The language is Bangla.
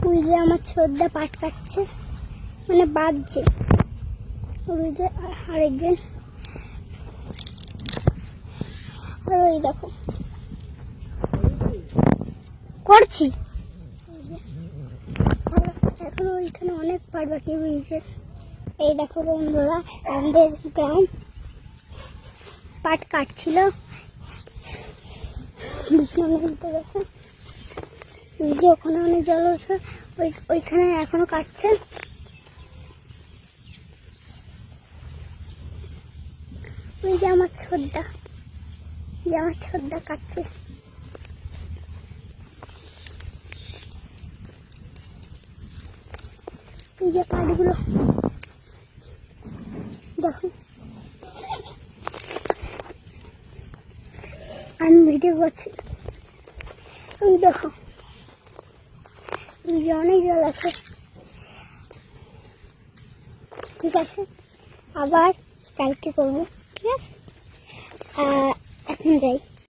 ওই যে আমার ছোটদা পাট কাটছে, মানে বাঁধছে। ওই যে আরেকজন, আর ওই দেখো করছি। এখনো ওইখানে অনেক পাট বাকি রয়েছে। এই দেখো বন্ধুরা, আমাদের গ্রাম পাট কাটছিল, দিতে গেছে। ওই যে ওখানে অনেক জল আছে, ওইখানে এখনো কাটছে। ওই যে আমার ছোটদা কাটছে। এই যে পাটগুলো দেখো, আমি ভিডিও করছি। ওই দেখো, ওই যে অনেক জল আছে। ঠিক আছে, আবার কালকে করবো। ঠিক আছে, এখন যাই।